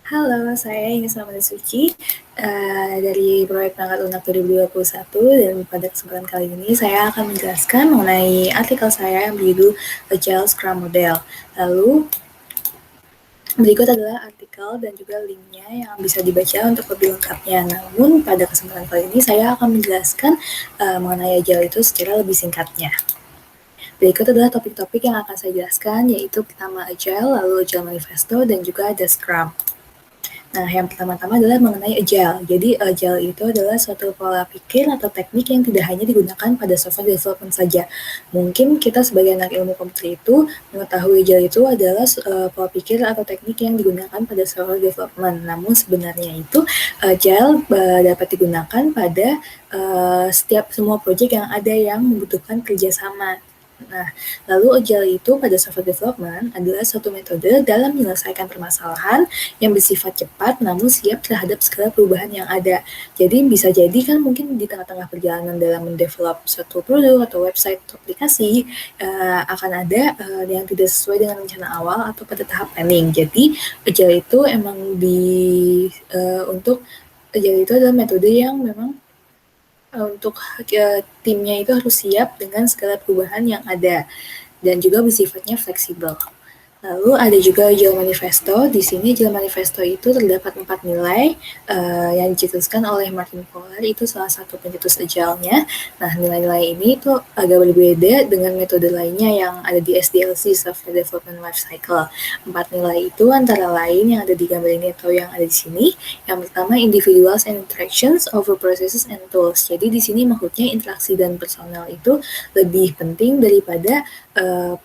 Halo, saya Ines Ramada Suci dari proyek Perangkat Lunak 2021 dan pada kesempatan kali ini saya akan menjelaskan mengenai artikel saya yang berjudul Agile Scrum Model. Lalu berikut adalah artikel dan juga linknya yang bisa dibaca untuk lebih lengkapnya. Namun pada kesempatan kali ini saya akan menjelaskan mengenai Agile itu secara lebih singkatnya. Berikut adalah topik-topik yang akan saya jelaskan, yaitu pertama Agile, lalu Agile Manifesto, dan juga ada Scrum. Nah, yang pertama-tama adalah mengenai Agile. Jadi, Agile itu adalah suatu pola pikir atau teknik yang tidak hanya digunakan pada software development saja. Mungkin kita sebagai anak ilmu komputer itu mengetahui Agile itu adalah pola pikir atau teknik yang digunakan pada software development. Namun sebenarnya itu Agile dapat digunakan pada setiap semua proyek yang ada yang membutuhkan kerjasama. Nah, lalu Agile itu pada software development adalah suatu metode dalam menyelesaikan permasalahan yang bersifat cepat namun siap terhadap segala perubahan yang ada. Jadi bisa jadi kan mungkin di tengah-tengah perjalanan dalam mendevelop suatu produk atau website atau aplikasi akan ada yang tidak sesuai dengan rencana awal atau pada tahap planning. Jadi Agile itu emang untuk Agile itu adalah metode yang memang untuk timnya itu harus siap dengan segala perubahan yang ada dan juga bersifatnya fleksibel. Lalu ada juga Agile Manifesto. Di sini Agile Manifesto itu terdapat 4 nilai yang dicetuskan oleh Martin Fowler, itu salah satu pencetus Agile-nya. Nah, nilai-nilai ini itu agak berbeda dengan metode lainnya yang ada di SDLC, Software Development Lifecycle. 4 nilai itu antara lain yang ada di gambar ini atau yang ada di sini. Yang pertama, Individuals and Interactions over Processes and Tools. Jadi di sini maksudnya interaksi dan personal itu lebih penting daripada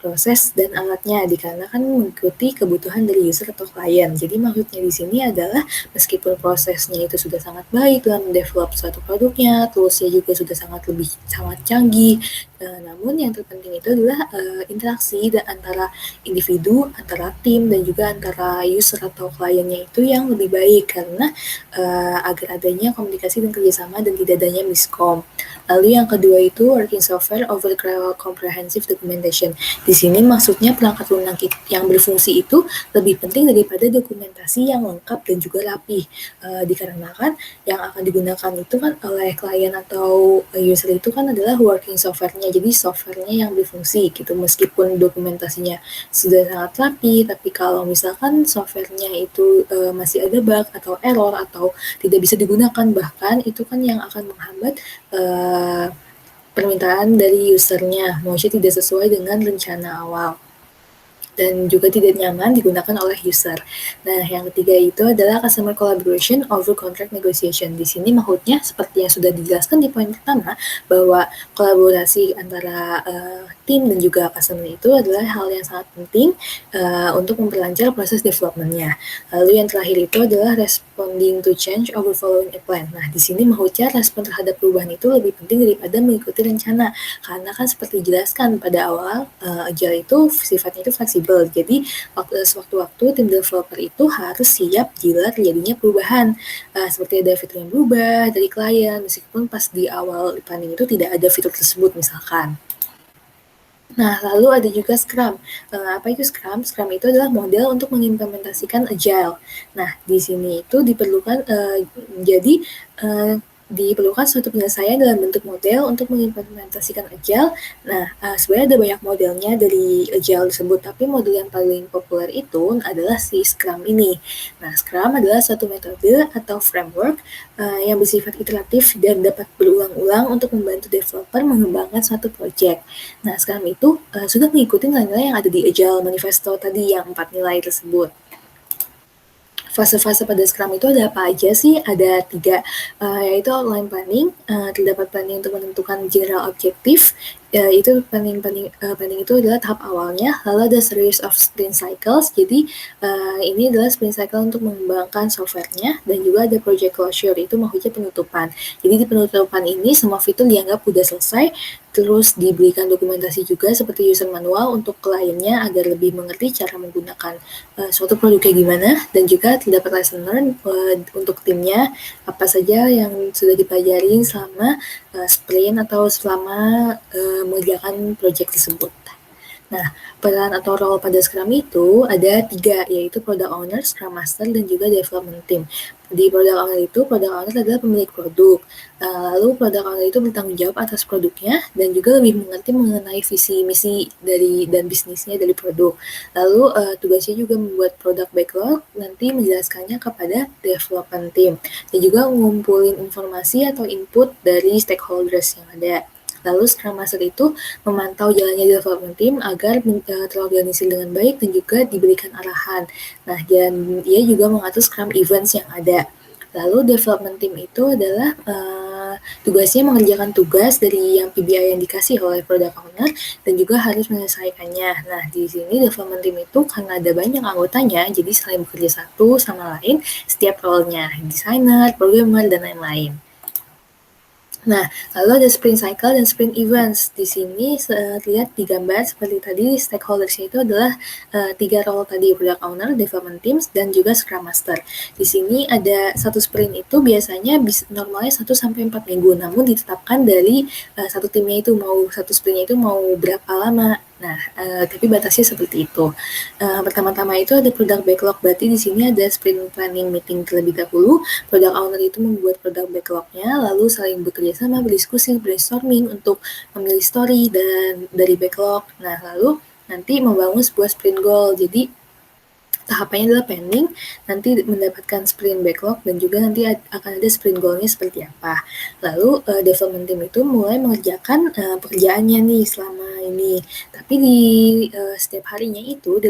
proses dan alatnya, dikarenakan mengikuti kebutuhan dari user atau klien. Jadi maksudnya di sini adalah meskipun prosesnya itu sudah sangat baik dalam mendevelop suatu produknya, toolsnya juga sudah sangat canggih, namun yang terpenting itu adalah interaksi antara individu, antara tim, dan juga antara user atau kliennya itu yang lebih baik karena agar adanya komunikasi dan kerjasama dan tidak adanya miskom. Lalu yang kedua itu working software over comprehensive documentation. Di sini maksudnya perangkat lunak yang berfungsi itu lebih penting daripada dokumentasi yang lengkap dan juga rapih. Dikarenakan yang akan digunakan itu kan oleh klien atau user itu kan adalah working software-nya. Jadi software-nya yang berfungsi gitu. Meskipun dokumentasinya sudah sangat rapi, tapi kalau misalkan software-nya itu masih ada bug atau error atau tidak bisa digunakan, bahkan itu kan yang akan menghambat permintaan dari usernya, maksudnya tidak sesuai dengan rencana awal dan juga tidak nyaman digunakan oleh user. Nah, yang ketiga itu adalah customer collaboration over contract negotiation. Di sini maksudnya seperti yang sudah dijelaskan di poin pertama, bahwa kolaborasi antara tim dan juga customer itu adalah hal yang sangat penting untuk memperlancar proses development-nya. Lalu yang terakhir itu adalah responding to change over following a plan. Nah, di sini maksudnya respon terhadap perubahan itu lebih penting daripada mengikuti rencana. Karena kan seperti dijelaskan pada awal, Agile itu sifatnya itu fleksibel. Jadi sewaktu-waktu tim developer itu harus siap jika terjadinya perubahan. Seperti ada fitur yang berubah dari klien, meskipun pas di awal planning itu tidak ada fitur tersebut misalkan. Nah, lalu ada juga Scrum. Apa itu Scrum? Scrum itu adalah model untuk mengimplementasikan Agile. Nah, di sini itu diperlukan diperlukan suatu penyelesaian dalam bentuk model untuk mengimplementasikan Agile. Nah, sebenarnya ada banyak modelnya dari Agile tersebut, tapi model yang paling populer itu adalah si Scrum ini. Nah, Scrum adalah suatu metode atau framework yang bersifat iteratif dan dapat berulang-ulang untuk membantu developer mengembangkan suatu project. Nah, Scrum itu sudah mengikuti nilai-nilai yang ada di Agile Manifesto tadi, yang 4 nilai tersebut. Fase-fase pada Scrum itu ada apa aja sih? Ada 3, yaitu outline planning, terdapat planning untuk menentukan general objective, itu planning itu adalah tahap awalnya. Lalu ada series of sprint cycles, jadi ini adalah sprint cycle untuk mengembangkan softwarenya, dan juga ada project closure, itu maksudnya penutupan. Jadi di penutupan ini semua fitur dianggap sudah selesai, terus diberikan dokumentasi juga seperti user manual untuk kliennya agar lebih mengerti cara menggunakan suatu produk kayak gimana, dan juga terdapat lesson learn untuk timnya, apa saja yang sudah dipelajari selama sprint atau selama mengerjakan project tersebut. Nah, peran atau role pada Scrum itu ada 3, yaitu Product Owner, Scrum Master, dan juga Development Team. Di Product Owner itu, Product Owner adalah pemilik produk. Lalu Product Owner itu bertanggung jawab atas produknya dan juga lebih mengerti mengenai visi misi dan bisnisnya dari produk. Lalu tugasnya juga membuat produk backlog, nanti menjelaskannya kepada Development Team dan juga ngumpulin informasi atau input dari stakeholders yang ada. Lalu Scrum Master itu memantau jalannya development team agar terorganisir dengan baik dan juga diberikan arahan. Nah, dan ia juga mengatur Scrum events yang ada. Lalu development team itu adalah tugasnya mengerjakan tugas dari yang PBI yang dikasih oleh product owner dan juga harus menyelesaikannya. Nah, di sini development team itu karena ada banyak anggotanya, jadi saling bekerja satu sama lain setiap role-nya, designer, programmer, dan lain-lain. Nah, lalu ada sprint cycle dan sprint events. Di sini lihat di gambar seperti tadi, stakeholders itu adalah 3 role tadi, product owner, development teams, dan juga scrum master. Di sini ada satu sprint itu biasanya normalnya 1-4 minggu, namun ditetapkan dari satu timnya itu mau satu sprintnya itu mau berapa lama. Nah, tapi batasnya seperti itu. Pertama-tama itu ada product backlog, berarti di sini ada sprint planning meeting terlebih dahulu. Product owner itu membuat product backlognya, lalu saling bekerja sama, berdiskusi, brainstorming untuk memilih story dan dari backlog. Nah, lalu nanti membangun sebuah sprint goal. Jadi tahapannya adalah planning, nanti mendapatkan sprint backlog, dan juga nanti akan ada sprint goal-nya seperti apa. Lalu development team itu mulai mengerjakan pekerjaannya nih selama ini. Tapi di setiap harinya itu ada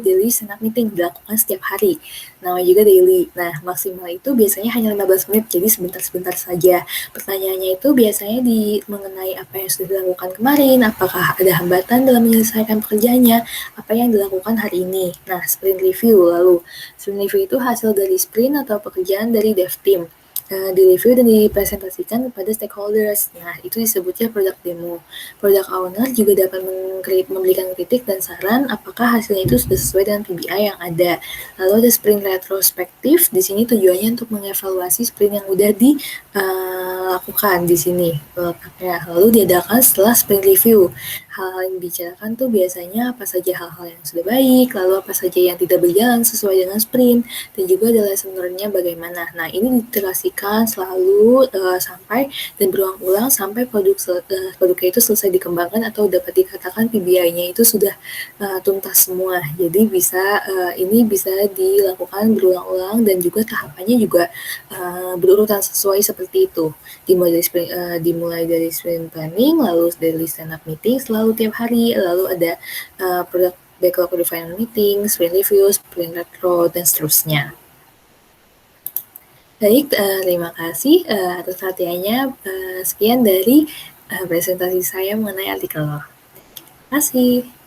daily stand up meeting dilakukan setiap hari. Namanya juga daily. Nah, maksimal itu biasanya hanya 15 menit, jadi sebentar-sebentar saja. Pertanyaannya itu biasanya mengenai apa yang sudah dilakukan kemarin, apakah ada hambatan dalam menyelesaikan pekerjaannya, apa yang dilakukan hari ini. Nah, sprint review lalu. Sprint review itu hasil dari sprint atau pekerjaan dari dev team. Di-review dan dipresentasikan kepada stakeholders. Nah, itu disebutnya product demo. Product owner juga dapat memberikan kritik dan saran apakah hasilnya itu sudah sesuai dengan PBI yang ada. Lalu ada sprint retrospektif. Di sini tujuannya untuk mengevaluasi sprint yang udah dilakukan di sini. Lalu diadakan setelah sprint review. Hal-hal yang dibicarakan tuh biasanya apa saja hal-hal yang sudah baik, lalu apa saja yang tidak berjalan sesuai dengan sprint, dan juga ada lesson learn-nya bagaimana. Nah, ini diterasikan selalu sampai dan berulang-ulang sampai produknya itu selesai dikembangkan atau dapat dikatakan PBI-nya itu sudah tuntas semua. Jadi ini bisa dilakukan berulang-ulang dan juga tahapannya juga berurutan sesuai seperti itu. Dimulai dari sprint planning, lalu daily stand up meeting selalu tiap hari, lalu ada product backlog refinement meeting, sprint review, sprint retro, dan seterusnya. Baik, terima kasih atas perhatiannya. Sekian dari presentasi saya mengenai artikel. Terima kasih.